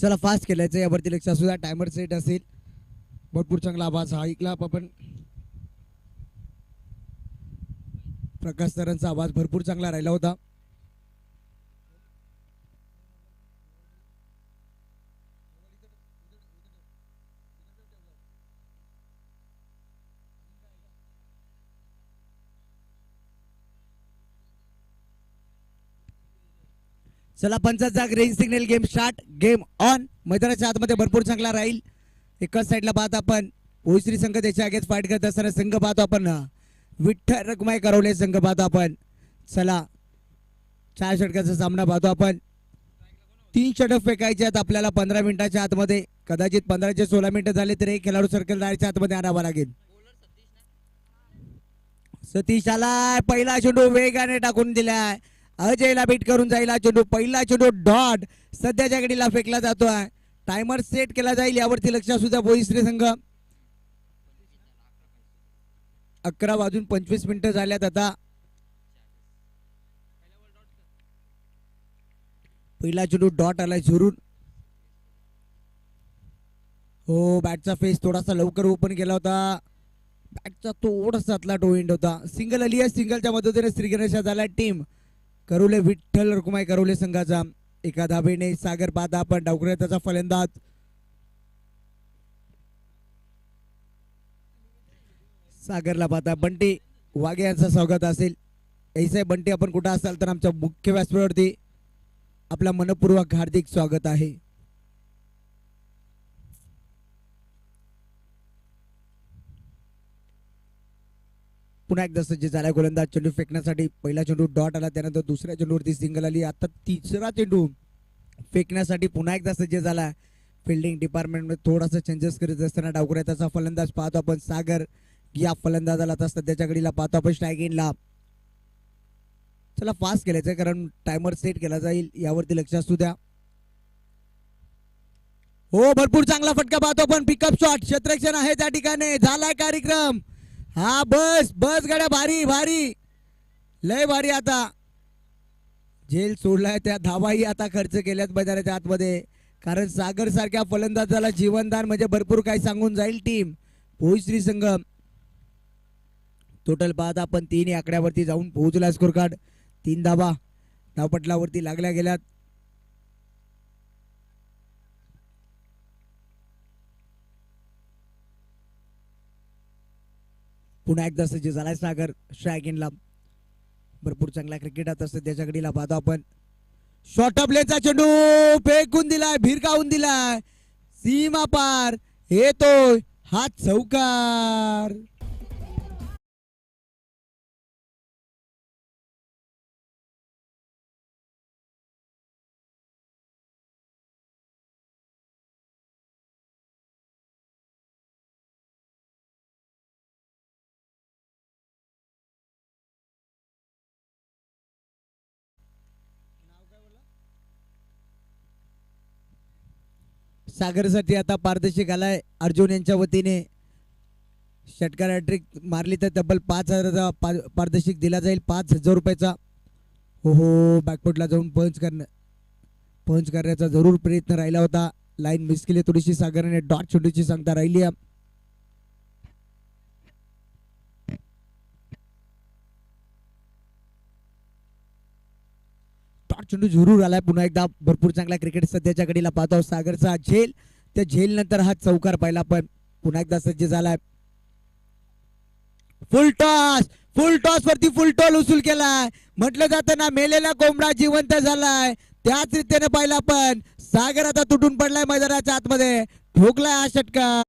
चला फास्ट खेळायचं यावरती लक्ष असू द्या. टायमर सेट असेल. भरपूर चांगला आवाज हा ऐकला आपण. प्रकाश सरांचा आवाज भरपूर चांगला राहिला होता. चला पंचाचा green signal game start. Game on. मैदानाच्या आतमध्ये भरपूर चांगला राहील. एकाच साईडला पाहत आपण ओईश्री संघ त्याच्या आगेच फाईट करत असताना संघ पाहतो आपण विठ्ठल रखुमाई करवले संघ पाहतो आपण. चला 4 षटकाचा सामना पाहतो आपण. 3 षटक फेकायचे आहेत आपल्याला 15 मिनिटाच्या आतमध्ये. कदाचित 15 ते 16 मिनिटं झाले तर एक खेळाडू सर्कलदारच्या आतमध्ये आणावा लागेल. सतीश आलाय. पहिला चेंडू वेगाने टाकून दिलाय. अजयला बीट करून जाईल चेंडू. पहिला चेंडू डॉट सध्याच्या घडीला फेकला जातोय. टायमर सेट केला जाईल यावरती लक्ष असू द्या. बोईश्री संघ 11:25 मिनिटं झाल्यात आता. पहिला चेंडू डॉट आलाय झुरून. हो बॅटचा फेस थोडासा लवकर ओपन केला होता. बॅटचा थोडासा आतला टो एंड होता. सिंगल आली आहे. सिंगलच्या मदतीने श्रीगणेशा झाला टीम करवले विठ्ठल रखुमाई करवले संघाचा. एका धाबेने सागर पाहता आपण डावकऱ्या त्याचा फलंदाज. सागरला पाहता बंटी वाघे यांचं स्वागत असेल. ऐसा बंटी आपण कुठं असाल तर आमच्या मुख्य व्यासपीठावरती आपला मनपूर्वक हार्दिक स्वागत आहे. पुन्हा एकदा सज्ज झाला गोलंदाज. चेंडू फेकण्यासाठी पहिला चेंडू डॉट आला. त्यानंतर दुसऱ्या चेंडूवरती सिंगल आली. आता तिसरा चेंडू फेकण्यासाठी पुन्हा एकदा सज्ज झाला. फिल्डिंग डिपार्टमेंटमध्ये थोडासा चेंजेस करीत असताना डावकऱ्या त्याचा फलंदाज पाहतो आपण सागर. या फलंदाजाला आता सध्याच्या घडीला पाहतो आपण स्ट्राईक इनला. चला फास्ट केल्याचं कारण टायमर सेट केला जाईल यावरती लक्ष असू द्या. हो भरपूर चांगला फटका पाहतो पण पिकअप शॉट क्षेत्ररक्षण आहे त्या ठिकाणी. झालाय कार्यक्रम. हा बस बस गाड्या भारी भारी लय भारी. आता झेल सोडलाय त्या धावाही आता खर्च केल्यात मैदानाच्या आतमध्ये. कारण सागर सारख्या फलंदाजाला जीवनदान म्हणजे भरपूर काही सांगून जाईल टीम भोईश्री संघ. टोटल पाहता आपण 3 आकड्यावरती जाऊन पोहोचला. स्कोर कार्ड 3 धावा धावपटलावरती लागल्या गेल्यात. पुन्हा एकदा सज्ज झालाय सागर स्ट्राईक इनला. भरपूर चांगला क्रिकेट आता सध्याच्या घडीला पाहतो आपण. शॉर्ट प्लेचा चेंडू फेकून दिलाय. भिरकावून दिलाय. सीमा पार येतोय हा चौकार. सागरसाठी आता पारदर्शक आलाय. अर्जुन यांच्या वतीने षटकार हॅट्रिक मारली तर तब्बल 5,000 पारदर्शक दिला जाईल. 5,000 रुपयाचा. हो हो बॅकफुटला जाऊन पंच करण्याचा जरूर प्रयत्न राहिला होता. लाईन मिस केली थोडीशी सागरने. डॉट चेंडूची सांगता राहिली. चेंडू जरूर आलाय. पुन्हा एकदा भरपूर चांगला क्रिकेट सध्याच्या घडीला पाहतो. सागरचा झेल त्या झेल नंतर हा चौकार पाहिला पण पुन्हा एकदा सज्ज झालाय. फुल टॉस वरती फुल टॉल उचल केलाय. म्हटलं जातं ना मेलेला कोंबडा जिवंत झालाय त्याच रीतीने पाहिला पण सागर आता तुटून पडलाय मैदानाच्या आतमध्ये. ठोकलाय हा षटकार.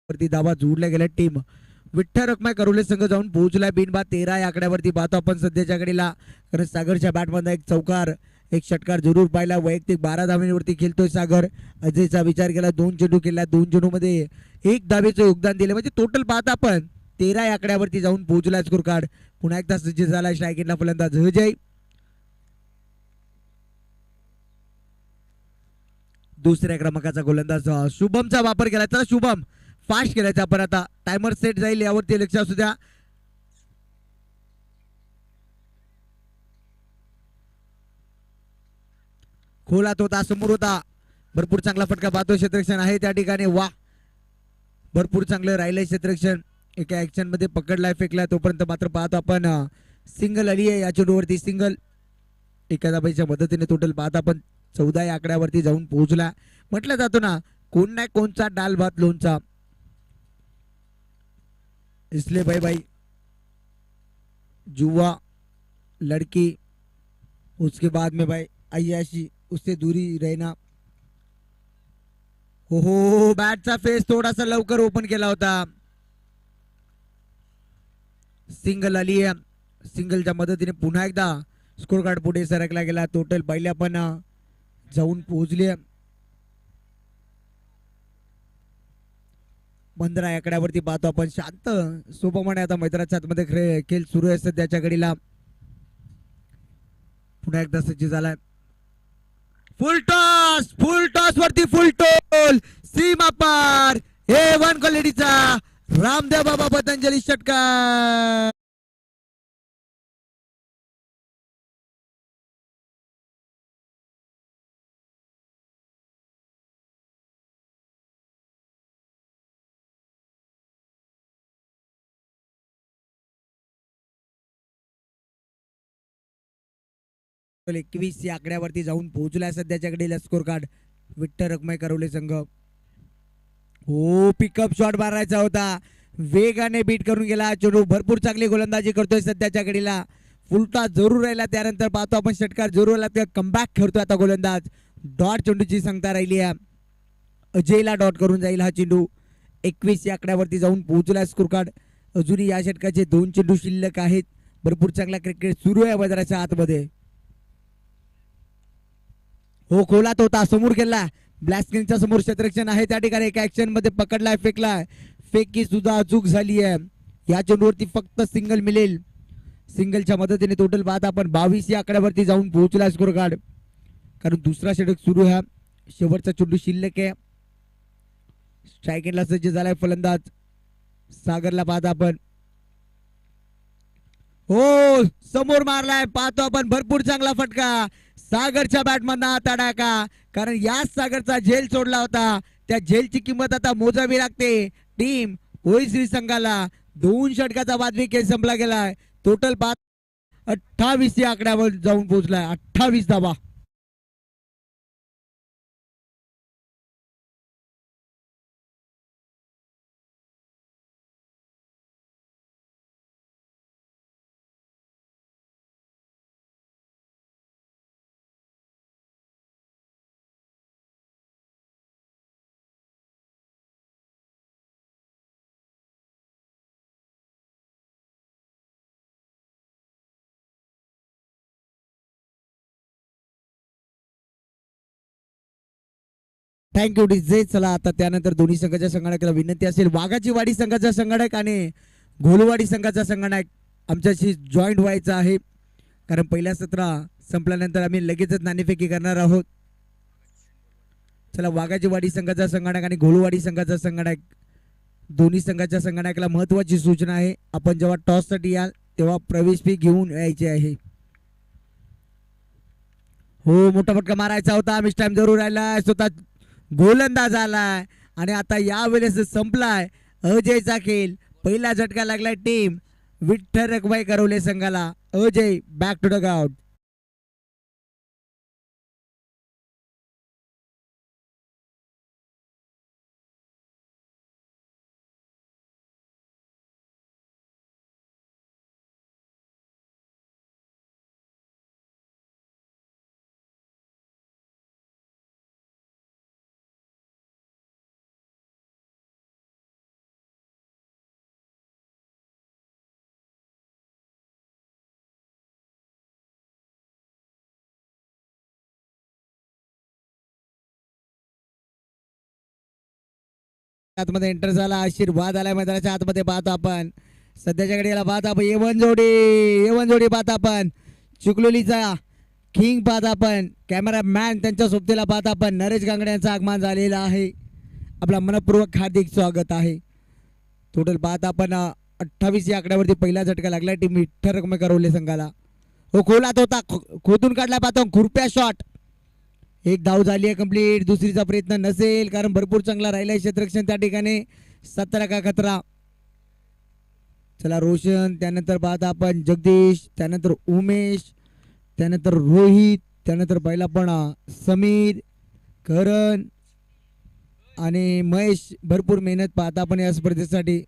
वरती धावा जोडल्या गेल्या. टीम विठ्ठल रखुमाई करवले संघ जाऊन पोहोचलाय. बिनबाद 13 या आकड्यावरती पाहतो आपण सध्याच्या घडीला. कारण सागरच्या बॅटमध्ये एक चौकार एक षटकार जरूर पाहिला. वैयक्तिक 12 धावांवरती खेळतोय सागर. अजयचा विचार केला 2 चेंडू केला. 2 चेंडू मध्ये 1 धावेचं योगदान दिले म्हणजे टोटल पाहता आपण 13 या आकड्यावरती जाऊन पोहोचला स्कोर कार्ड. पुन्हा एकदा सज्ज झाला स्ट्रायकिंगला फलंदाज अजय. दुसऱ्या क्रमांकाचा गोलंदाज शुभमचा वापर केला. चला शुभम फास्ट केलायचा आपण आता. टायमर सेट जाईल यावरती लक्ष असू द्या. खोलात होता, समोर होता, भरपूर चांगला फटका पाहतो. क्षेत्ररक्षण आहे त्या ठिकाणी. वा, भरपूर चांगलं राहिलंय क्षेत्ररक्षण. एका ऍक्शन मध्ये पकडलाय, फेकला. तोपर्यंत मात्र पाहतो आपण सिंगल आली आहे या चेंडूवरती. सिंगल एका धावेच्या मदतीने टोटल पाहता आपण 14 या आकड्यावरती जाऊन पोहोचला. म्हटलं जातो ना, कोण नाही कोणचा डाल भात लोणचा. इसलिए भाई भाई जुआ लड़की, उसके बाद में भाई अय्याशी, उससे दूरी रहना. हो, बॅटचा फेस थोडासा लवकर ओपन केला होता. सिंगल आली आहे. सिंगलच्या मदतीने पुन्हा एकदा स्कोर कार्ड पुढे सरकला गेला. टोटल पहिल्या पण जाऊन पोहोचली. 15 आकड्यावरती पाहतो आपण. शांत सोपमणे आता मैदानाच्या आतमध्ये खेळ सुरू आहे सध्याच्या घडीला. पुन्हा एकदा सज्ज झालाय. फुल टॉस वरती फुल टोल सीमा पार. हे वन क्वालिटीचा रामदेव बाबा पतंजली षटकार. टोटल 21 या आकड्यावरती जाऊन पोहोचलाय सध्याच्या घडीला स्कोर कार्ड. विठ्ठल रखमाई करवले संघ. हो, पिकअप शॉट मारायचा होता, वेगाने बीट करून गेला चेंडू. भरपूर चांगली गोलंदाजी करतोय सध्याच्या घडीला. फुलटा जरूर राहिला, त्यानंतर पाहतो आपण षटकार जरूर राहिला. कमबॅक खेळतोय आता गोलंदाज. डॉट चेंडूची सांगता राहिली आहे. अजयला डॉट करून जाईल हा चेंडू. 21 या आकड्यावरती जाऊन पोहोचला स्कोर कार्ड. अजूनही या षटकाचे 2 चेंडू शिल्लक आहेत. भरपूर चांगला क्रिकेट सुरू आहे मैदानाच्या आतमध्ये. हो, खोलात होता, समोर गेला. ब्लॅक स्क्रीनच्या समोर क्षेत्ररक्षण आहे त्या ठिकाणी. एका ऍक्शन मध्ये पकडलाय, फेकलाय. फेकी सुद्धा अचूक झाली आहे. या चेंडूवरती फक्त सिंगल मिळेल. सिंगलच्या मदतीने टोटल बाद आपण 22 या आकड्यावरती जाऊन पोहोचला स्कोर कार्ड. कारण दुसरा षटक सुरू आहे. शेवटचा चेंडू शिल्लक आहे. स्ट्रायकिंगला सज्ज झालाय फलंदाज सागरला. पाहता आपण. हो, समोर मारलाय, पाहतो आपण. भरपूर चांगला फटका सागरच्या बॅटमधनं तडाखा. कारण याच सागरचा झेल सोडला होता. त्या झेलची किंमत आता मोजावी लागते टीम ओईश्री संघाला. 2 षटकाचा वादवी खेळ संपला गेलाय. टोटल 28 या आकड्यावर जाऊन पोहोचलाय. 28 धावा. Thank you DJ. चला आता त्यानंतर दोन्ही संघाच्या संघानायकाला विनंती असेल, वाघाची वाडी संघाचा संघानायक आणि घोलवाडी संघाचा संघानायक आमच्याशी जॉईंट व्हायचा आहे. कारण पहिल्या सत्र संपल्यानंतर आम्ही लगेचच नाणेफेकी करणार आहोत. चला, वाघाची वाडी संघाचा संघानायक आणि घोलवाडी संघाचा संघानायक, दोन्ही संघाच्या संघानायकाला महत्वाची सूचना आहे. आपण जेव्हा टॉस साठी याल तेव्हा प्रवेश फी घेऊन यायचे आहे. हो, मोठा फटका मारायचा होता. मिस टाइम जरूर राहिला. स्वतः गोलंदाज आलाय आणि आता यावेळेस संपलाय अजयचा खेळ. पहिला झटका लागलाय टीम विठ्ठल रखमाई करवले संघाला. Ajay back to the ground. आतमध्ये एंटर झाला. आशीर्वाद आलाय मैदानाच्या आतमध्ये. पाहतो आपण सध्याच्या घडीला पाहतो आपण एवन जोडी पाहतो आपण. चिखलोलीचा किंग पाहतो आपण. कॅमेरामॅन त्यांच्या सोबतीला पाहतो आपण. नरेश गांगडे यांचं आगमन झालेलं आहे. आपला मनपूर्वक हार्दिक स्वागत आहे. टोटल पाहता आपण 28 या आकड्यावरती पहिला झटका लागला टीम विठ्ठल रकमेकर करवले संघाला. हो खोलात होता, खोदून काढला पाहतो. खुरप्या शॉट. एक धाव झाली आहे कंप्लीट. दुसरीचा प्रयत्न नसेल कारण भरपूर चांगला राहिलाय क्षेत्ररक्षण त्या ठिकाणी. 17 का खतरा. चला रोशन, त्यानंतर पाहता आपण जगदीश, त्यानंतर उमेश, त्यानंतर रोहित, त्यानंतर पहिला पण समीर, करण आणि महेश. भरपूर मेहनत पाहता आपण या स्पर्धेसाठी.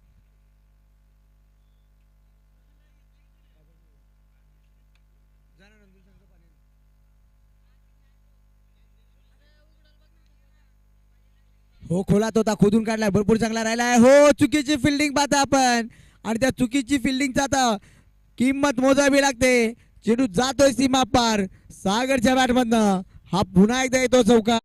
हो खोलात होता, खोदून काढलाय, भरपूर चांगला राहिलाय. हो चुकीची फिल्डिंग पाहता आपण आणि त्या चुकीची फिल्डिंगचा आता किंमत मोजावी लागते. चेंडू जातोय सीमा पार. सागरच्या बॅटमधनं हा पुन्हा एकदा येतो चौका.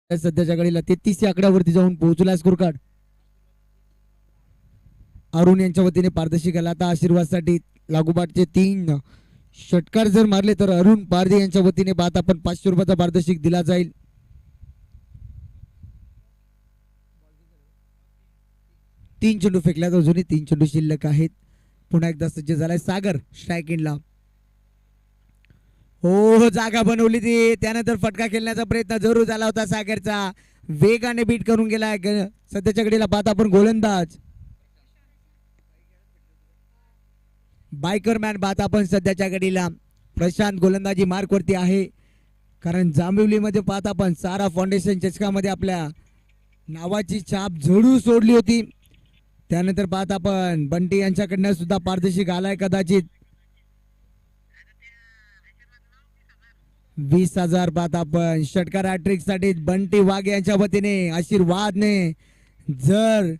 सध्याच्या घडीला 33 आकड्यावरती जाऊन पोहोचला स्कोर कार्ड. अरुण यांच्या वतीने पारदर्शी केला. आता आशीर्वादसाठी लागोपाठचे 3 षटकार जर मारले तर अरुण पारदे यांच्या वतीने बात आपण 500 रुपयाचा पारदर्शिक दिला जाईल. तीन चेंडू फेकल्या तर अजूनही 3 चेंडू शिल्लक आहेत. पुन्हा एकदा सज्ज झालाय सागर स्ट्राईक इनला. हो जागा बनवली ती. त्यानंतर फटका खेळण्याचा प्रयत्न जरूर झाला होता सागरचा. वेगाने बीट करून गेलाय. सध्याच्या घडीला पाहता आपण गोलंदाज बायकर मॅन पाहता आपण सध्याच्या घडीला प्रशांत गोलंदाजी मार्क वरती आहे. कारण जांभिवलीमध्ये पाहता आपण सारा फाउंडेशन चषकामध्ये आपल्या नावाची छाप झळू सोडली होती. त्यानंतर पाहता आपण बंटी यांच्याकडनं सुद्धा पारदर्शिक आलाय कदाचित. 20,000 पाहता आपण षटकार हॅट्रिक साठी बंटी वाघ यांच्या वतीने आशीर्वादने जर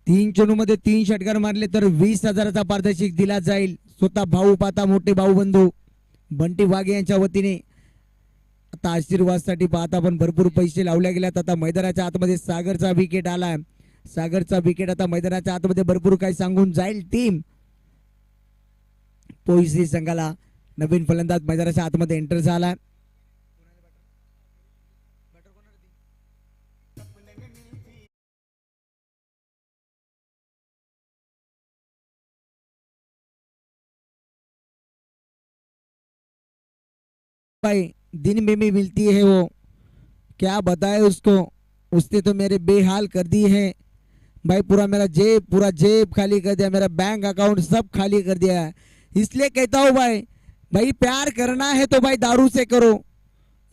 3 चेंडू मध्ये 3 षटकार मारले तर 20,000चा पारदर्शिक दिला जाईल. स्वतः भाऊ पाहता मोठे भाऊ बंधू बंटी वाघ यांच्या वतीने. आता आशीर्वादसाठी पाहता आपण भरपूर पैसे लावले गेल्यात. आता मैदानाच्या आतमध्ये सागरचा विकेट आलाय. सागरचा विकेट आता मैदानाच्या आतमध्ये भरपूर काही सांगून जाईल टीम पोईसी संघाला. नवीन फलंदाज मैदानाच्या आतमध्ये एंटर झाला. भाई दिन में भी मिलती है वो, क्या बताए उसको, उसने तो मेरे बेहाल कर दी है भाई. पूरा जेब खाली कर दिया, मेरा बैंक अकाउंट सब खाली कर दिया है. इसलिए कहता हूँ भाई प्यार करना है तो भाई दारू से करो.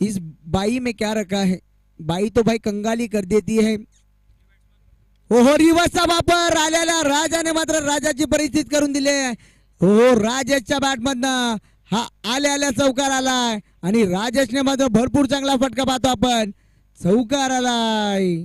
इस बाई में क्या रखा है, बाई तो भाई कंगाली कर देती है. हो रिवर्सचा वापर आलेला राजाने मात्र राजाची परिस्थिती करून दिली आहे. हो राजेशच्या बॅटमधनं हा आल्या चौकार आलाय आणि राजेशने मात्र भरपूर चांगला फटका पाहतो आपण. चौकार आलाय.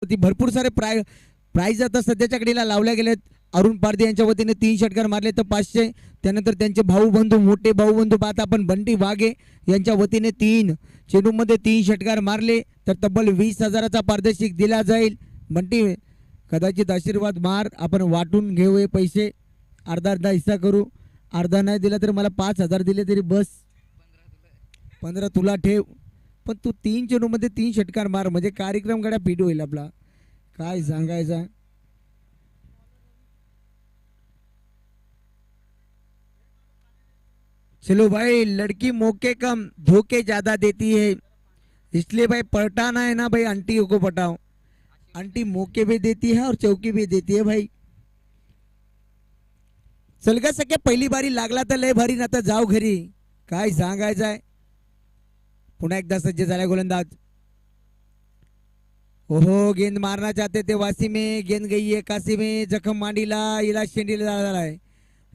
भरपूर सारे प्राइज आता सध्याच्या घडीला लावल्या गेलेत. अरुण पारदे यांच्या वतीने 3 षटकार मारले तर 500. त्यानंतर त्यांचे भाऊ बंधू मोठे भाऊ बंधू पाहता आपण बंटी वाघे यांच्या वतीने 3 चेंडू मध्ये 3 षटकार मारले तर तब्बल 20,000चा पारदर्शिक दिला जाईल. बंटी कदाचित आशीर्वाद मार आपण वाटून घेऊ हे पैसे. अर्धा हिस्सा करू. अर्धा नाही दिला तर मला 5,000 दिले तरी बस. 15 तुला ठेव. पण तू 3 चेंडू मध्ये 3 षटकार मार म्हणजे कार्यक्रम गड्या पीठ होईल आपला. काय सांगायचा. चलो भाई लड़की मौके कम धोखे ज्यादा देती है, इसलिए भाई पटाना है ना भाई आंटी को पटाओ. आंटी मौके भी देती है और चौकी भी देती है भाई. चल ग सख्या, पहिली बारी लागला तर लय भारी, ना तर जाऊ घरी. काय सांगायचंय. पुन्हा एकदा सज्ज झालाय गोलंदाज. ओहो, गेंद मारना चाहते थे वासिम में, गेंद गई है काशी में, जखम मांडीला इला शेंडीला झालाय.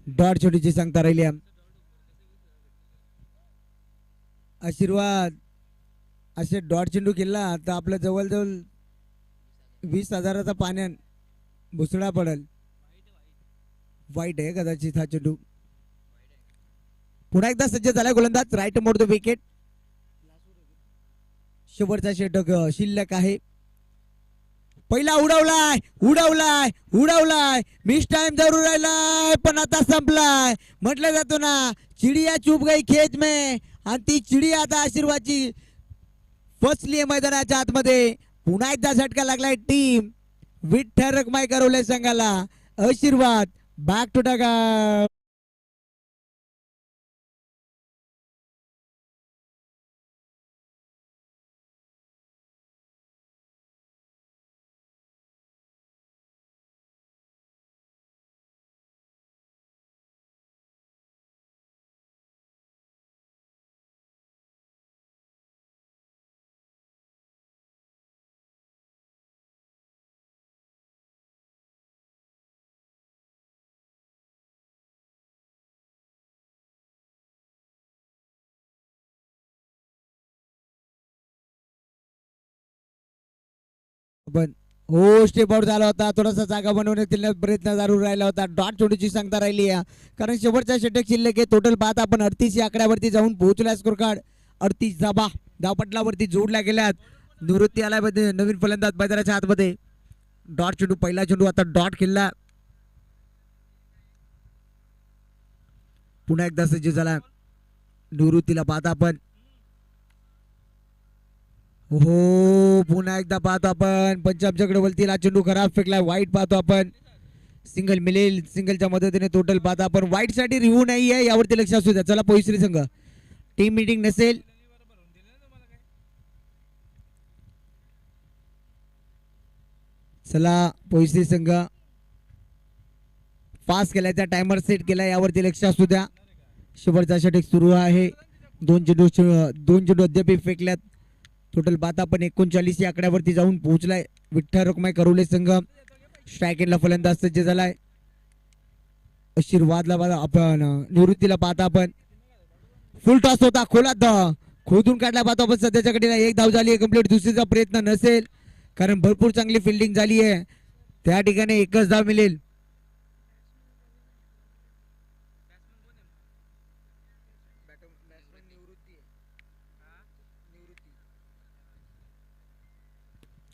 डॉट छोटीची सांगता राहिली. आशीर्वाद असे डॉट चेंडू केला तर आपल्या जवळजवळ 20,000चा पाण्यान भुसडा पडल. वाईट आहे कदाचित हा चेंडू. पुन्हा एकदा सज्ज झालाय गोलंदाज. Right mode the wicket. शेवटचा षटक शिल्लक आहे. पहिला उडवलाय उडवलाय उडवलाय, मिस टाइम जरूर राहिलाय पण आता संपलाय. म्हटलं जातो ना, चिडिया चुप गई खेत में, आणि ती चिडिया आता आशीर्वादची फसली मैदानाच्या आतमध्ये. पुन्हा एकदा झटका लागलाय टीम विठ्ठल रखमाई करवले संघाला. आशीर्वाद बॅक टू टाका. पण हो, स्टेप आउट झाला होता. थोडासा जागा बनवण्याचा प्रयत्न चालू राहिला होता. डॉट चोडूची सांगता राहिली आहे, कारण शेवटचा षटक शिल्लक आहे. टोटल पाहता आपण 38 या आकड्यावरती जाऊन पोहोचला. स्कोर कार्ड 38 धाबा धावपटलावरती जोडल्या गेल्यात. निवृत्ती आलाय नवीन फलंदाज मैदानाच्या आतमध्ये. डॉट चेंडू, पहिला चेंडू आता डॉट खेळला. पुन्हा एकदा सज्ज झाला. निवृत्तीला पाहता आपण. हो, पुन्हा एकदा पाहतो आपण. पंजाबच्याकडे वलतीला चेंडू खराब फेकलाय. वाईट पाहतो आपण. सिंगल मिळेल. सिंगलच्या मदतीने टोटल पाहता आपण. वाईट साठी रिव्ह्यू नाही आहे, यावरती लक्ष असू द्या. चला पोईसरी संघ, टीम मीटिंग नसेल. चला पोईसरी संघ पास केल्याचा टायमर सेट केला, यावरती लक्ष असू द्या. शेवटचा षटक सुरू आहे. दोन चेंडू अद्याप फेकल्यात. टोटल पाहता आपण 39 या आकड्यावरती जाऊन पोहोचलाय. विठ्ठल रखमाई करवले संघ. स्ट्रायकेटला फलंदाज सज्ज झालाय. आशीर्वादला आपण निवृत्तीला पाहता आपण. फुल टॉस होता, खोलात खोदून काढला पाहतो आपण. सध्याच्या घडीला एक धाव झाली आहे कंप्लीट. दुसरीचा प्रयत्न नसेल, कारण भरपूर चांगली फिल्डिंग झाली आहे. त्या ठिकाणी एकच धाव मिळेल.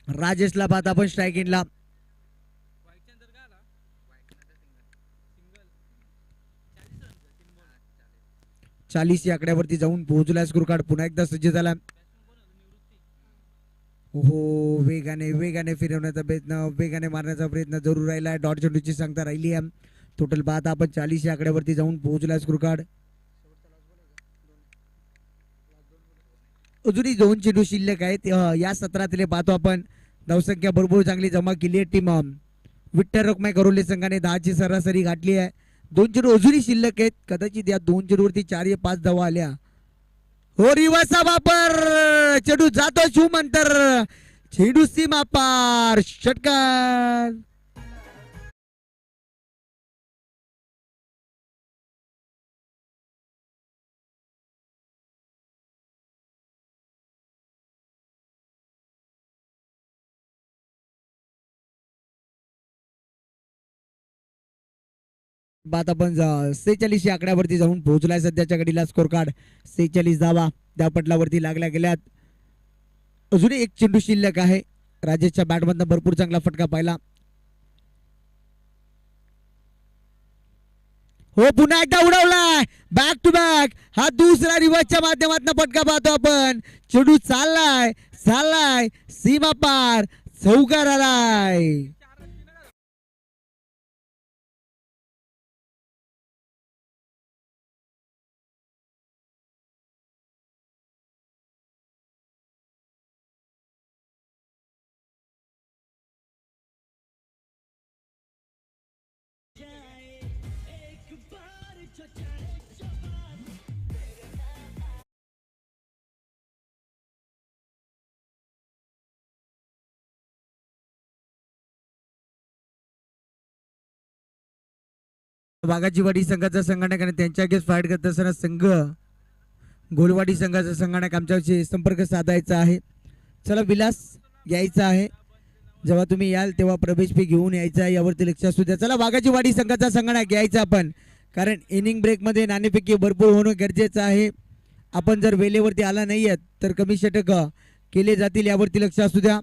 राजेशला पाहता आपण स्ट्रायकिंगला. 40 या आकड्यावरती जाऊन पोहोचला. स्कोर कार्ड पुन्हा एकदा सज्ज झाला. हो, वेगाने वेगाने फिरवण्याचा प्रयत्न, वेगाने मारण्याचा प्रयत्न जरूर राहिला. डॉट चेंडूची सांगता राहिली आहे. टोटल पाहता आपण 40 या आकड्यावरती जाऊन पोहोचला. स्कोर कार्ड अजूनही 2 चेंडू शिल्लक आहेत. या सत्रातले पाहतो आपण. धावसंख्या भरपूर चांगली जमा केली आहे टीम विठ्ठल रखमाई करवले संघाने. 10ची सरासरी गाठली आहे. 2 चेंडू अजूनही शिल्लक आहेत. कदाचित या 2 चेंडूवरती 4 या 5 धावा आल्या. हो, रिवाचा वापर. चेंडू जातो शुम अंतर. चेंडू सीमा पार. षटकार. बात आपण 46 या आकड्यावरती जाऊन पोहोचलाय. सध्याच्या घडीला स्कोर कार्ड 46 धावा त्या पटलावरती लागल्या गेल्यात. अजूनही एक चेंडू शिल्लक आहे. राजेशच्या बॅटमधनं भरपूर चांगला फटका पाहिला. हो, पुन्हा एकदा उडवलाय. Back to back. हा दुसरा रिव्हर्सच्या माध्यमातून फटका पाहतो आपण. चेंडू चाललाय चाललाय सीमा पार. चौकार आलाय. वाघाचीवाडी संघाचा संघटक आणि त्यांच्या अगेन्स्ट फाईट करत असताना संघ गोलवाडी संघाचा संघटक आमच्याशी संपर्क साधायचा आहे. चला विलास यायचा आहे. जेव्हा तुम्ही याल तेव्हा प्रवेश फी घेऊन यायचा आहे, यावरती लक्ष असू द्या. चला वाघाचीवाडी संघाचा संघटक यायचा आपण, कारण इनिंग ब्रेकमध्ये नाणेफेकी भरपूर होणं गरजेचं आहे. आपण जर वेळेवरती आला नाही आहेत तर कमी षटक केले जातील, यावरती लक्ष असू द्या.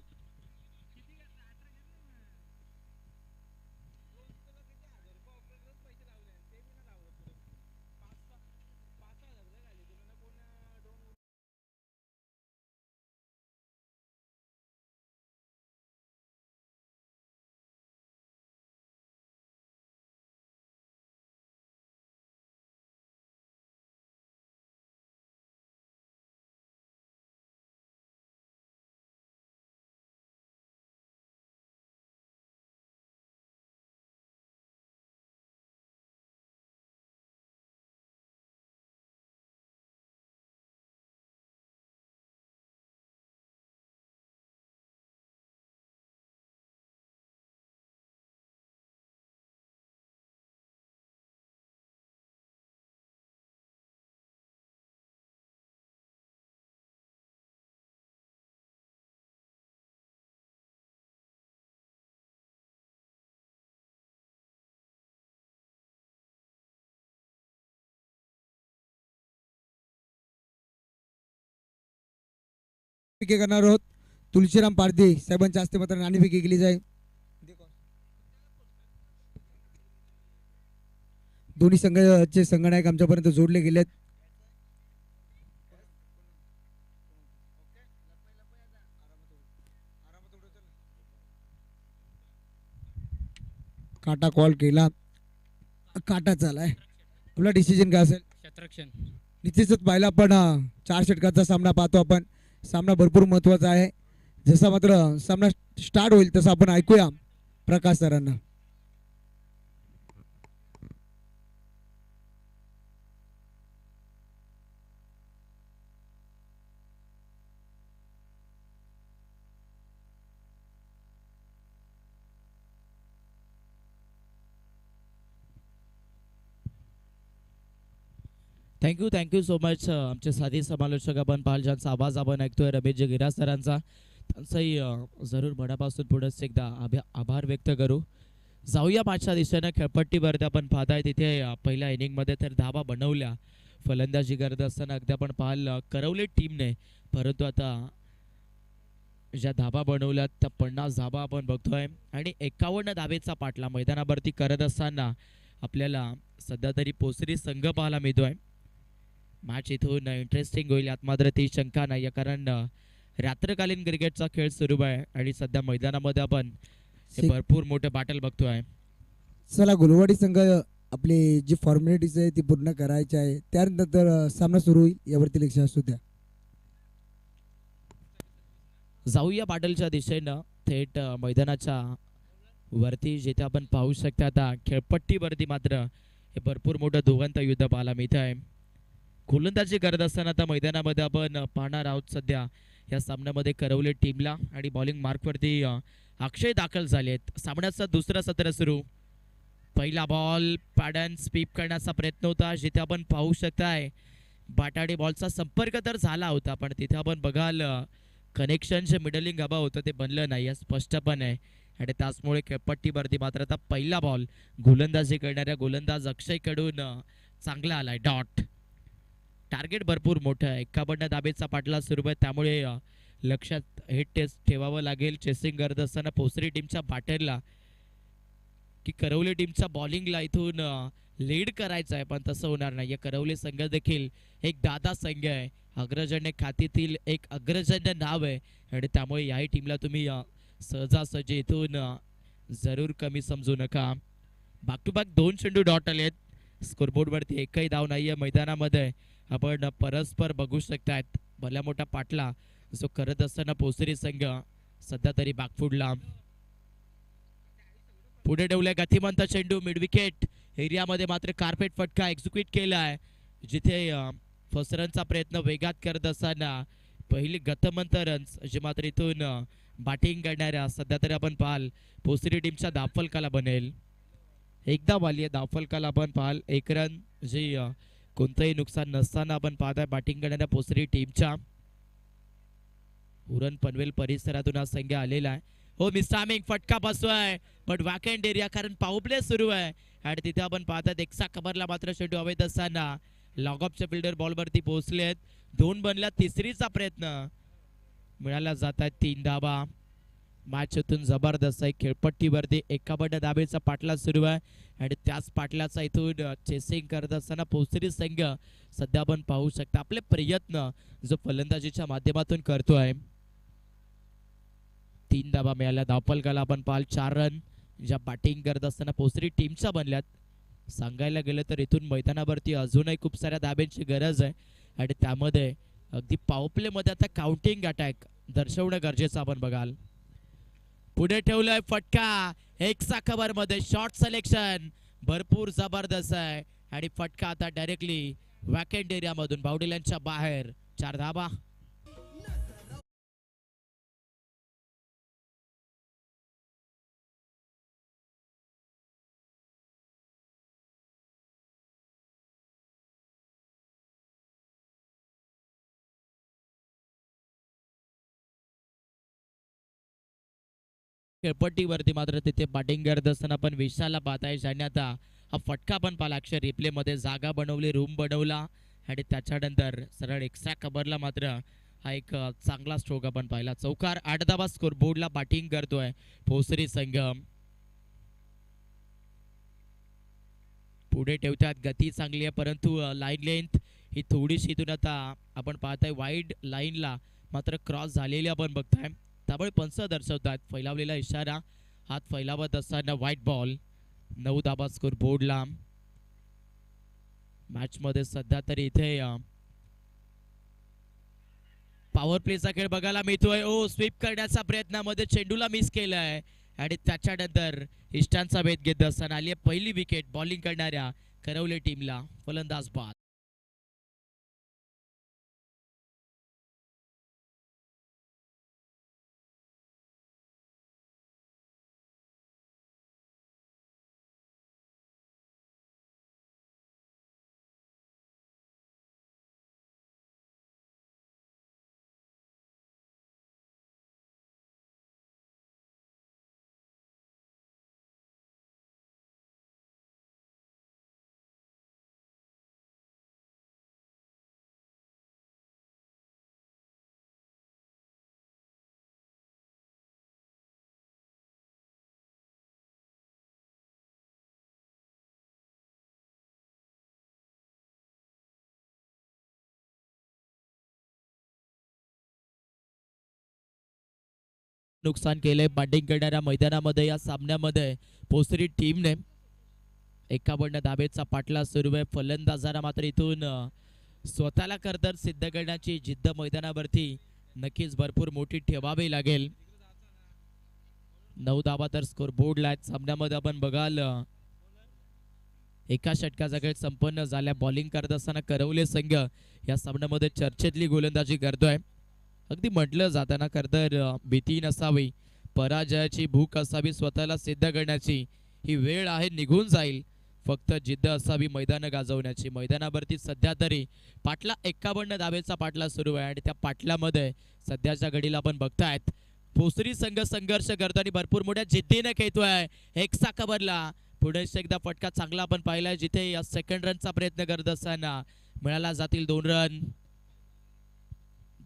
पिके करणार आहोत. तुलसीराम पारधी साहेबांच्या हस्ते मात्र नाणेफेकी केली जाईल. दोन्ही संघाचे संघनायक आमच्यापर्यंत जोडले गेलेत. काटा कॉल केला, काटा चालाय. आपला डिसिजन काय असेल? शतरक्षण. निश्चितच पाहिला आपण 4 षटकाचा सामना पाहतो आपण. सामना भरपूर महत्वाचा आहे. जसा मात्र सामना स्टार्ट होईल तसा आपण ऐकूया प्रकाश सरांना. Thank you so much. आमचे साधी समालोचक आपण पाहाल, ज्यांचा आवाज आपण ऐकतोय रमेश गिरा सरांचा, त्यांचाही जरूर मनापासून पुढेच एकदा आभार व्यक्त करू. जाऊया मागच्या दिशेनं खेळपट्टीवरती आपण पाहताय तिथे पहिल्या इनिंगमध्ये तर धाबा बनवल्या. फलंदाजी करत असताना अगदी आपण पाहाल करवले टीमने, परंतु आता ज्या धाबा बनवल्यात त्या 50 धाबा आपण बघतोय आणि 51 धावेचा पाठला मैदानावरती करत असताना आपल्याला सध्या तरी पोसरी संघ पाहायला मिळतोय. मॅच इथून इंटरेस्टिंग होईल यात मात्र ती शंका नाही, कारण रात्रकालीन क्रिकेटचा खेळ सुरू आहे आणि सध्या मैदानामध्ये आपण भरपूर मोठे बॅटल बघतोय. चला गुलवाडी संघ आपली जी फॉर्मॅलिटीज आहे ती पूर्ण करायची आहे, त्यानंतर सामना सुरू होईल, यावरती लक्ष असू द्या. जाऊया बॅटलच्या दिशेनं थेट मैदानाच्या वरती, जिथे आपण पाहू शकता आता खेळपट्टीवरती मात्र हे भरपूर मोठं दोघांत युद्ध पाहायला मिळत आहे. गोलंदाजी करत असताना आता मैदानामध्ये आपण पाहणार आहोत सध्या या सामन्यामध्ये करवले टीमला आणि बॉलिंग मार्कवरती अक्षय दाखल झाले आहेत. सामन्याचं दुसरं सत्र सुरू. पहिला बॉल पॅडन स्वीप करण्याचा प्रयत्न होता, जिथे आपण पाहू शकताय बाटाडी बॉलचा संपर्क तर झाला होता, पण तिथे आपण बघाल कनेक्शन जे मिडलिंग हवा होतं ते बनलं नाही, स्पष्टपणे. आणि त्याचमुळे खेळपट्टीवरती मात्र आता पहिला बॉल गोलंदाजी करणाऱ्या गोलंदाज अक्षयकडून चांगला आलाय. डॉट. टार्गेट भरपूर मोठं आहे, 51 धाबेचा पाठला सुरू आहे, त्यामुळे लक्षात हे टेस्ट ठेवावं लागेल चेसिंग करत असताना पोसरी टीमच्या बॅटरला की करवली टीमच्या बॉलिंगला इथून लीड करायचं आहे, पण तसं होणार नाही. करवली संघ देखील एक दादा संघ आहे, अग्रजन्य खात्यातील एक अग्रजन्य नाव आहे आणि त्यामुळे याही टीमला तुम्ही सहजासहजी इथून जरूर कमी समजू नका. बॅक टू बॅक 2 चेंडू डॉट आलेत. स्कोरबोर्डवरती एकही धाव नाहीये. मैदानामध्ये आपण परस्पर बघू शकतायत भल्या मोठा पाटला जो करत असताना पोसरी संघ सध्या तरी बॅकफुटला. पुढे ठेवलाय गतिमंत चेंडू मिड विकेट एरियामध्ये, मात्र कार्पेट फटका एक्झिक्यूट केलाय, जिथे फर्स्ट रनचा प्रयत्न वेगात करत असताना पहिली गतमंत रन्स जे मात्र इथून बॅटिंग करणाऱ्या सध्या तरी आपण पाहाल पोसरी टीमच्या धावफलकाला बनेल. एकदा आली आहे धावफलकाला आपण पाहाल एक रन जे कोणतंही नुकसान नसताना आपण पाहताय बॅटिंग करणाऱ्या पोसरी टीमच्या. उरण पनवेल परिसरातून हा संघ आलेला आहे. हो मिस्टर आमिंग फटका बसतोय पण वॅकेंट एरिया कारण पावप्ले सुरू आहे आणि तिथे आपण पाहतात एक्सा कबरला मात्र शेवटी हवेत असताना लॉग ऑफच्या फिल्डर बॉलवरती पोहोचलेत. 2 बनला तिसरीचा प्रयत्न मिळाला जात आहे 3 धावा. मॅच इथून जबरदस्त आहे खेळपट्टीवरती 51 धाबेचा पाठला सुरू आहे आणि त्याच पाटलाचा इथून चेसिंग करत असताना पोसरी संघ सध्या आपण पाहू शकता आपले प्रयत्न जो फलंदाजीच्या माध्यमातून करतोय. 3 धाबा मिळाल्या धावफलकाला आपण पाहाल 4 रन ज्या बॅटिंग करत असताना पोसरी टीमच्या बनल्यात. सांगायला गेलं तर इथून मैदानावरती अजूनही खूप साऱ्या धाब्यांची गरज आहे आणि त्यामध्ये अगदी पॉवर मध्ये आता काउंटिंग अटॅक दर्शवणं गरजेचं आपण बघाल. पुढे ठेवलंय फटका एक्सा कव्हर मध्ये शॉर्ट सिलेक्शन भरपूर जबरदस्त आहे आणि फटका आता डायरेक्टली वॅकेंट एरिया मधून बाउंड्रीलाईनच्या बाहेर 4 धाबा. खेळपट्टीवरती मात्र तिथे बॅटिंग करत असताना पण विशालला पाहताय ज्याने आता हा फटका पण पाहिला अक्षर रिप्ले मध्ये जागा बनवली रूम बनवला आणि त्याच्यानंतर सरळ एक्स्ट्रा कव्हरला मात्र हा एक चांगला स्ट्रोक आपण पाहिला. चौकार 8 धावा स्कोर बोर्डला बॅटिंग करतोय भोसरी संघ. पुढे ठेवतात गती चांगली आहे परंतु लाईन लेंथ ही थोडीशी इथून आता आपण पाहताय वाईड लाईनला मात्र क्रॉस झालेली आपण बघताय. त्यामुळे पंच दर्शवतात फैलावलेला इशारा हात फैलावत असताना व्हाईट बॉल. 9 धाबा स्कोर बोर्डला. मॅच मध्ये सध्या तरी इथे पॉवर प्लेचा खेळ बघायला मिळतोय. ओ स्वीप करण्याचा प्रयत्नामध्ये चेंडूला मिस केलाय आणि त्याच्यानंतर इष्टांचा भेद घेत असताना आली पहिली विकेट बॉलिंग करणाऱ्या करवले टीमला. फलंदाज बाद. नुकसान केलंय बॅटिंग करणाऱ्या मैदानामध्ये या सामन्यामध्ये पोसरी टीमने 51 धाबेचा पाठला सुरू आहे. फलंदाजांना मात्र इथून स्वतःला कर्तव्य सिद्ध करण्याची जिद्द मैदानावरती नक्कीच भरपूर मोठी ठेवावी लागेल. 9 धाबा तर स्कोर बोर्डला आहेत. सामन्यामध्ये आपण बघाल एका षटकाचा खेळ संपन्न झाल्या. बॉलिंग करत असताना करवले संघ या सामन्यामध्ये चर्चेतली गोलंदाजी करतोय. अगदी म्हटलं जाताना तर भीती नसावी पराजयाची भूक असावी स्वतःला सिद्ध करण्याची ही वेळ आहे निघून जाईल फक्त जिद्द असावी मैदान गाजवण्याची. मैदानावरती सध्या तरी पाटला 51 धाबेचा पाटला सुरू आहे आणि त्या पाटलामध्ये सध्याच्या घडीला आपण बघतायत भोसरी संघ संघर्ष करताना भरपूर मोठ्या जिद्दीने खेळतोय. एक्सा कव्हरला पुढे एकदा फटका चांगला आपण पाहिलाय जिथे या सेकंड रनचा प्रयत्न करत असताना मिळाला जातील 2 रन.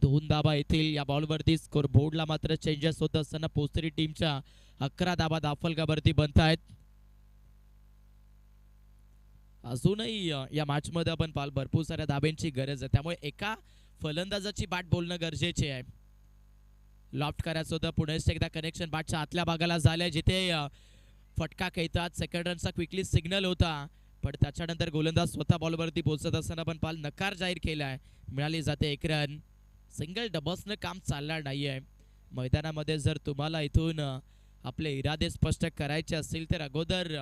2 धाबा येतील या बॉलवरती. स्कोर बोर्डला मात्र चेंजेस होत असताना पोसरी टीमच्या 11 धाबा धावफलकावरती बनतायत. अजूनही या मॅच मध्ये आपण पाहाल भरपूर साऱ्या धाब्यांची गरज आहे त्यामुळे एका फलंदाजाची बॅट बोलणं गरजेचे आहे. लॉफ्ट करायचं होतं पुढे एकदा कनेक्शन बॅटच्या आतल्या भागाला झालंय जिथे फटका खेळतात. सेकंड रनचा क्विकली सिग्नल होता पण त्याच्यानंतर गोलंदाज स्वतः बॉलवरती पोहोचत असताना पण पाल नकार जाहीर केलाय. मिळाली जाते 1 रन. सिंगल डबल्सनं काम चालणार नाहीये मैदानामध्ये. जर तुम्हाला इथून आपले इरादे स्पष्ट करायचे असतील तर अगोदर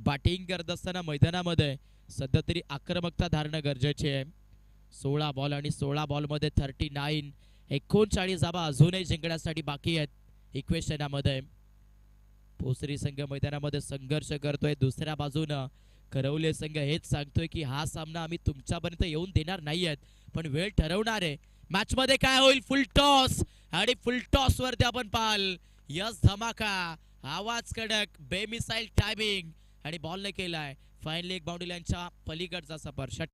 बॅटिंग करत असताना मैदानामध्ये सध्या तरी आक्रमकता धारणं गरजेचे आहे. 16 बॉल आणि 16 बॉलमध्ये 39 39 धाबा अजूनही जिंकण्यासाठी बाकी आहेत इक्वेशनामध्ये. भोसरी संघ मैदानामध्ये संघर्ष करतोय. दुसऱ्या बाजूनं करवले संघ हेच सांगतोय की हा सामना आम्ही तुमच्यापर्यंत येऊन देणार नाहीयेत, पण वेळ ठरवणार आहे. मॅच मध्ये काय होईल? फुल टॉस आणि फुल टॉस वरती आपण पाहाल यस धमाका, आवाज कडक, बेमिसाईल टायमिंग आणि बॉलने केलाय फायनली एक बाउंड्री लाईनच्या पलीकडचा सफर.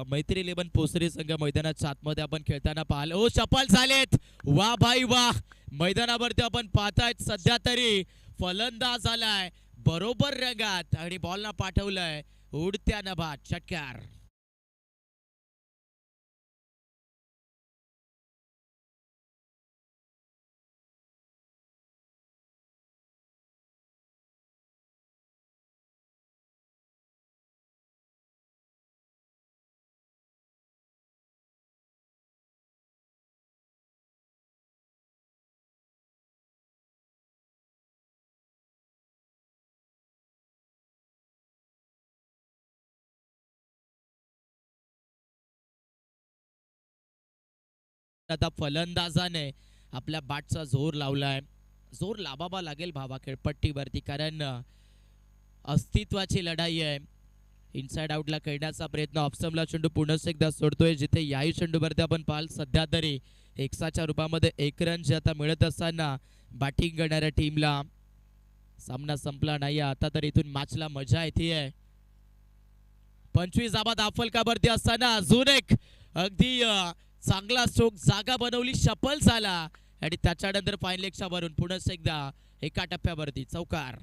मैत्री 11 पोसरी संघ मैदानाच्या आतमध्ये आपण खेळताना पाहाल. ओ चपल झालेत, वा भाई वा. मैदानावरती आपण पाहतायत सध्या तरी फलंदाज आलाय बरोबर रंगात आणि बॉलला पाठवलंय उडत्या नभात षटकार. आता फलंदाजाने आपल्या बॅटचा जोर लावलाय. जोर लावावा लागेल भावा खेळपट्टीवरती, कारण अस्तित्वाची लढाई आहे. इनसाइड आउटला खेळण्याचा प्रयत्न ऑप्शनला चेंडू पुन्हा एकदा सोडतोय, जिथे याही चेंडूवरती आपण पाहाल सध्या तरी एक्साच्या रूपामध्ये 1 रन जे आता मिळत असताना बॅटिंग करणाऱ्या टीमला सामना संपला नाही. आता तर इथून मॅचला मजा येते. 25 धावा दाफलकावरती असताना अजून एक अगदी चांगला स्ट्रोक जागा बनवली, शफल झाला आणि त्याच्यानंतर फाईन लेगच्या वरून पुन्हा एकदा एका टप्प्यावरती चौकार.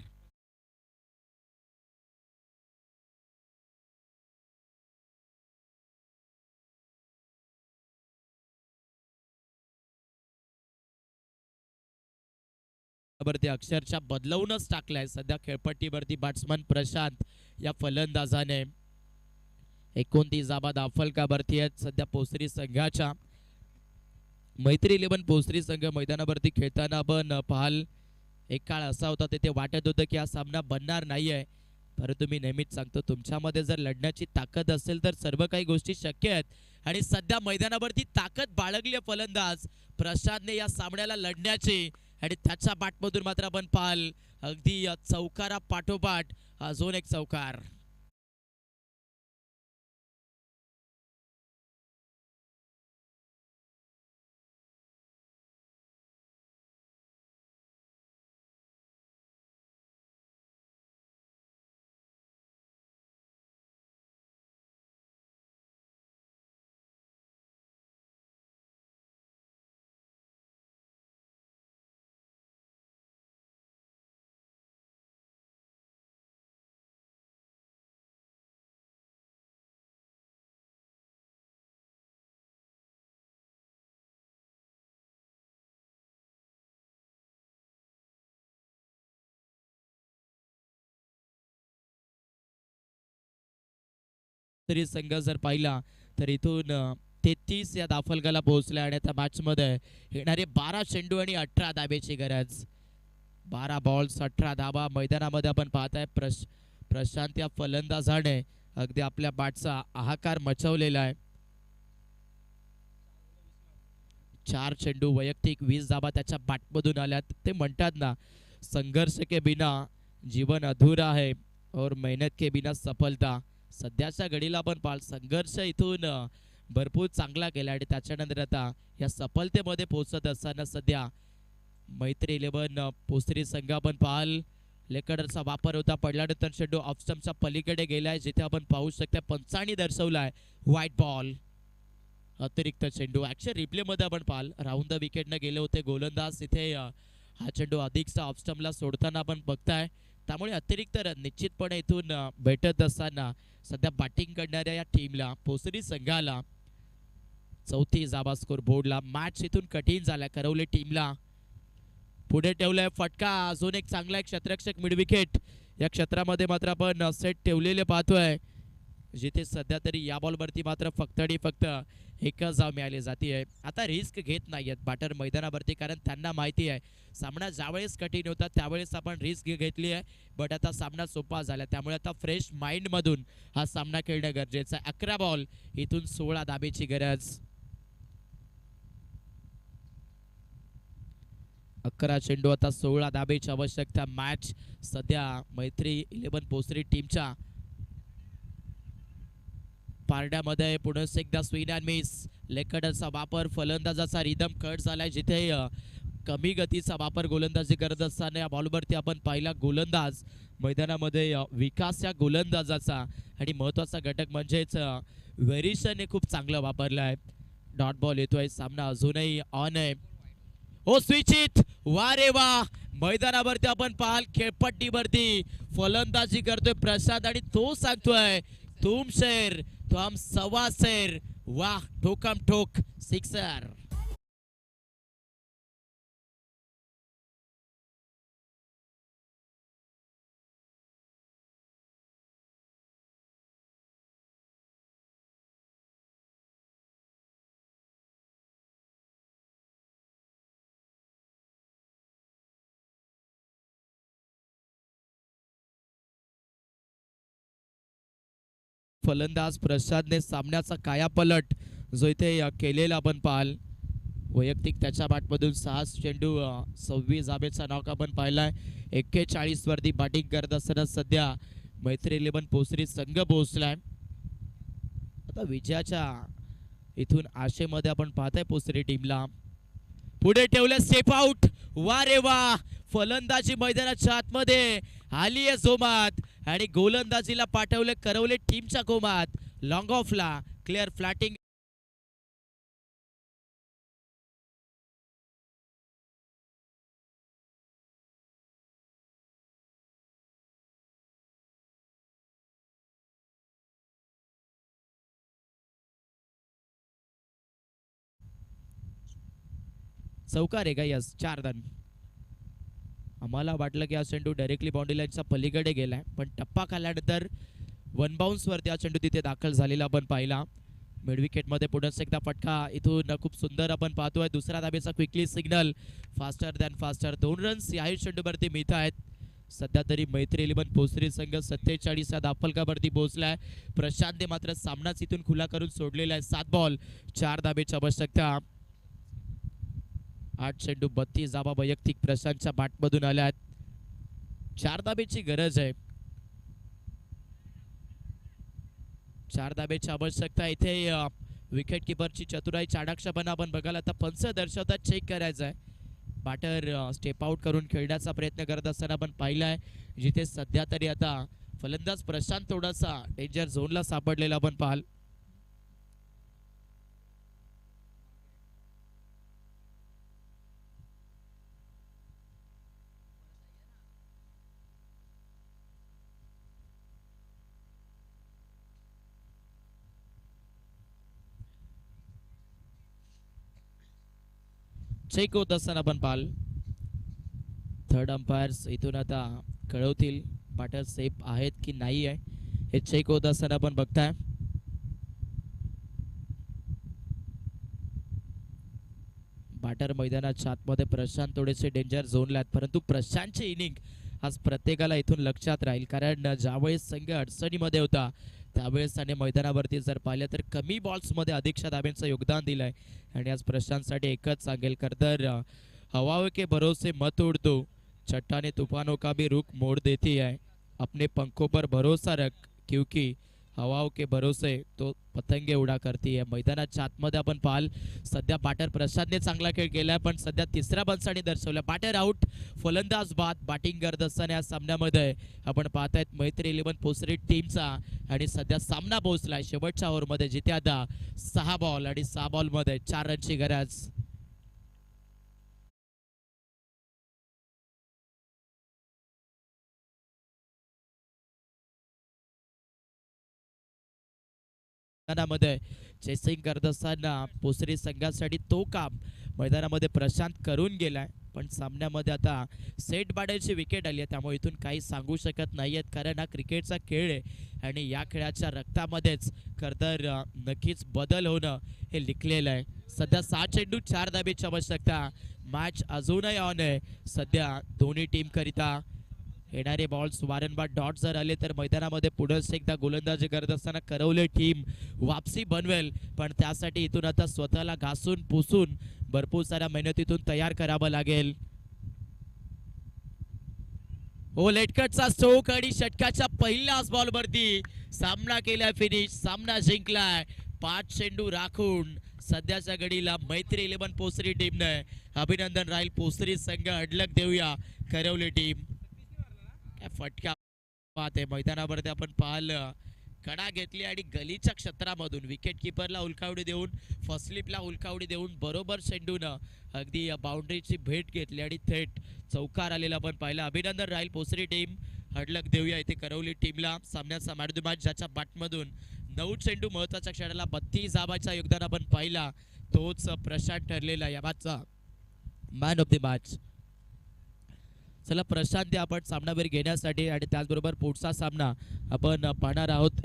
वरती अक्षरशः बदलवूनच टाकलाय सध्या खेळपट्टीवरती बॅट्समन प्रशांत या फलंदाजाने. 29 धावा दाफलकावरती आहेत सध्या पोसरी संघाच्या. मैत्री 11 पोसरी संघ मैदानावरती खेळताना आपण पाहाल एक काळ असा होता तिथे वाटत होतं की हा सामना बनणार नाहीये, परंतु मी नेहमीच सांगतो तुमच्यामध्ये जर लढण्याची ताकद असेल तर सर्व काही गोष्टी शक्य आहेत. आणि सध्या मैदानावरती ताकद बाळगली फलंदाज प्रशांतने या सामन्याला लढण्याची, आणि त्याच्या बॅटमधून मात्र आपण पाहाल अगदी चौकारा पाठोपाठ अजून एक चौकार. तरी संघ जर पाहिला तर इथून 33 या दाफलकाला पोहोचला आणि आता मॅच मध्ये येणारे 12 चेंडू आणि 18 धाब्याची गरज. 12 बॉल्स 18 धाबा मैदानामध्ये आपण पाहताय. प्रशांत या फलंदाजाने अगदी आपल्या बॅटचा हाहाकार मचवलेला आहे. 4 चेंडू वैयक्तिक 20 धाबा त्याच्या बॅटमधून आल्यात. ते म्हणतात ना, संघर्ष के बिना जीवन अधुरा है और मेहनत के बिना सफलता. सध्याच्या घडीला आपण पाहाल संघर्ष इथून भरपूर चांगला केला आणि त्याच्यानंतर आता या सफलतेमध्ये पोहोचत असताना सध्या मैत्री 11 पोसरी संघ आपण पाहाल लेकडरचा वापर होता. पडल्यानंतर चेंडू ऑफस्टम्पच्या पलीकडे गेलाय, जिथे आपण पाहू शकता पंचांनी दर्शवलाय व्हाईट बॉल. अतिरिक्त चेंडू ऍक्शन रिप्ले मध्ये आपण पाहाल राऊंड द विकेटने गेले होते गोलंदाज, तिथे हा चेंडू अधिकचा ऑफस्टम्पला सोडताना आपण बघताय. त्यामुळे अतिरिक्त रन निश्चितपणे इथून भेटत असताना सध्या बॅटिंग करणाऱ्या या टीमला पोसरी संघाला 34 धाबा स्कोर बोर्डला. मॅच इथून कठीण झाला. करवले टीमला पुढे ठेवलाय फटका. अजून एक चांगला एक क्षेत्ररक्षक मिड विकेट या क्षेत्रामध्ये मात्र आपण सेट ठेवलेले पाहतोय. जिथे सध्या तरी या बॉलवरती मात्र फक्त आणि फक्त एकच धाव मिळाली जाते. आता रिस्क घेत नाहीयेत बॅटर मैदानावरती, कारण त्यांना माहिती आहे सामना ज्यावेळेस कठीण होता त्यावेळेस आपण रिस्क घेतली आहे, बट आता सामना सोपा झाला, त्यामुळे आता फ्रेश माइंडमधून हा सामना खेळणं गरजेचं आहे. 11 बॉल इथून 16 धाबेची गरज. 11 चेंडू आता 16 धाबेची आवश्यकता. मॅच सध्या मैत्री 11 पोसरी टीमच्या पारड्यामध्ये. पुन्हा एकदा स्विंग अँड मिस, लेकडचा वापर, फलंदाजाचा रिदम कट झालाय, जिथे कमी गतीचा वापर गोलंदाजी करत असताना या बॉलवरती आपण पाहिला गोलंदाज मैदानामध्ये विकास या गोलंदाजाचा, आणि महत्वाचा घटक म्हणजेच व्हेरिशनने खूप चांगला वापरला आहे. डॉट बॉल येतोय, सामना अजूनही ऑन आहे. ओ स्विचित, वा रे वा, मैदानावरती आपण पाहाल खेळपट्टीवरती फलंदाजी करतोय प्रशांत, आणि तो सांगतोय तुम शेर तो हम सवा शेर. वाह, ठोकम ठोक सिक्सर. फलंदाज प्रसादने सामन्याचा कायापलट जो इथे केलेला आपण पाहाल. वैयक्तिक त्याच्या बॅटमधून 6 चेंडू 26 धाबेचा नॉक आपण पाहिलाय. 41 वरती बॅटिंग करत असताना सध्या मैत्री 11 पोसरी संघ पोहोचलाय. आता विजयाच्या इथून आशेमध्ये आपण पाहताय पोसरी टीमला. पुढे ठेवलं स्टेप आउट, वा रे वा, फलंदाजी मैदानाच्या आतमध्ये आली आहे जोमात, आणि गोलंदाजीला पाठवले करवले टीमच्या कोमात. लॉंग ऑफला क्लिअर फ्लॅटिंग. चौकार आहे का? Yes, 4 run. आम्हाला वाटलं की हा चेंडू डायरेक्टली बाउंड्री लाईनच्या पलीकडे गेलाय, पण टप्पा खाल्ल्यानंतर 1 बाउन्स वरती हा चेंडू तिथे दाखल झालेला आपण पाहिला. मिड विकेट मध्ये पुन्हा एकदा फटका इथून खूप सुंदर आपण पाहतोय. दुसऱ्या धाबेचा quickly signal, faster than faster. 2 runs याही चेंडूवरती मिळत आहेत. सध्या तरी मैत्री 11 पोसरी संघ 47 या धावफलकावरती पोहोचलाय. प्रशांतने मात्र सामनाच इथून खुला करून सोडलेला आहे. 7 बॉल 4 धाबेची आवश्यकता. 8 चेंडू 32 धाबा वैयक्तिक प्रशांतच्या बॅटमधून आल्यात. 4 धाबेची गरज आहे. 4 धाबेची आवश्यकता. इथे विकेट किपरची चतुराई, चाणाक्षपणा आपण बघायला आता पंच दर्शवतात, चेक करायचा आहे. बॅटर स्टेप आउट करून खेळण्याचा प्रयत्न करत असताना आपण पाहिलाय, जिथे सध्या तरी आता फलंदाज प्रशांत थोडासा डेंजर झोनला सापडलेला आपण पाहाल. चेक होत असताना आपण पाहाल. थर्ड अंपायर्स इथून आता कळवतील बॅटर सेफ आहेत की नाही आहे, हे चेक होत असताना आपण बघताय. बॅटर मैदानाच्या आतमध्ये प्रशांत थोडेसे डेंजर झोनला आहेत, परंतु प्रशांतची इनिंग आज प्रत्येकाला इथून लक्षात राहील, कारण ज्यावेळेस संघ अडचणीमध्ये होता त्यावेळेस त्याने मैदानावरती जर पाहिलं तर कमी बॉल्समध्ये अधिकच्या धाब्यांचं योगदान दिलंय. आणि आज प्रशांतसाठी एकच सांगेल कर तर हवाओं के भरोसे मत उड़ दो, चट्टाने तूफानों का भी रुख मोड़ देती है, अपने पंखों पर भरोसा रख क्योंकि हवाओं के भरोसे तो पतंगे उडा करती है. मैदानाच्या आतमध्ये आपण पाहाल सध्या बॅटर प्रशांतने चांगला खेळ केलाय, पण सध्या तिसऱ्या पंचाने दर्शवला. बॅटर आउट, फलंदाज बाद. बॅटिंग करत असताना या सामन्यामध्ये आपण पाहतायत मैत्री 11 पोसरी टीमचा, आणि सध्या सामना पोहोचलाय शेवटच्या ओव्हरमध्ये, जिथे आता 6 बॉल आणि 6 बॉलमध्ये 4 रनची गरज. मैदानामध्ये चेसिंग करत असताना पोसरी संघासाठी तो काम मैदानामध्ये प्रशांत करून गेलाय, पण सामन्यामध्ये आता सेट बाडेलची विकेट आली आहे, त्यामुळे इथून काही सांगू शकत नाहीयेत, कारण हा क्रिकेटचा खेळ आहे आणि या खेळाच्या रक्तामध्येच खरं तर नक्कीच बदल होणं हे लिखलेलं आहे. सध्या 6 चेंडू 4 धाबेची आवश्यकता. मॅच अजूनही ऑन आहे सध्या दोन्ही टीम करिता. येणारे बॉल्स वारंवार डॉट जर आले तर मैदानामध्ये पुढेच एकदा गोलंदाजी करत असताना करवले टीम वापसी बनवेल, पण त्यासाठी इथून आता स्वतःला घासून पुसून भरपूर साऱ्या मेहनतीतून तयार करावं लागेल. हो, लेटकटचा स्ट्रोक आणि षटकाच्या पहिल्याच बॉलवरती सामना केलाय फिनिश, सामना जिंकलाय 5 चेंडू राखून. सध्याच्या घडीला मैत्री 11 पोसरी टीमने अभिनंदन राहील पोसरी संघ. अडलक देऊया करवली टीम. काय फटका पाहते मैदानावरती आपण पाहिलं, कडा घेतली आणि गलीच्या क्षेत्रामधून विकेट किपरला उलकावडी देऊन फर्स्ट स्लिपला उलकावडी देऊन बरोबर चेंडूनं अगदी बाउंड्रीची भेट घेतली आणि थेट चौकार आलेला आपण पाहिलं. अभिनंदन राहील पोसरी टीम. हडलक देऊया इथे करवली टीमला. सामन्याचा मॅन ऑफ द मॅच ज्याच्या बॅटमधून 9 चेंडू महत्वाच्या क्षणाला 32 धाबाचा योगदान आपण पाहिला, तोच प्रशांत ठरलेला या मॅचचा मॅन ऑफ द मॅच. चला प्रशांत आपण सामनावीर घेण्यासाठी आणि त्याचबरोबर पुढचा सामना आपण पाहणार आहोत.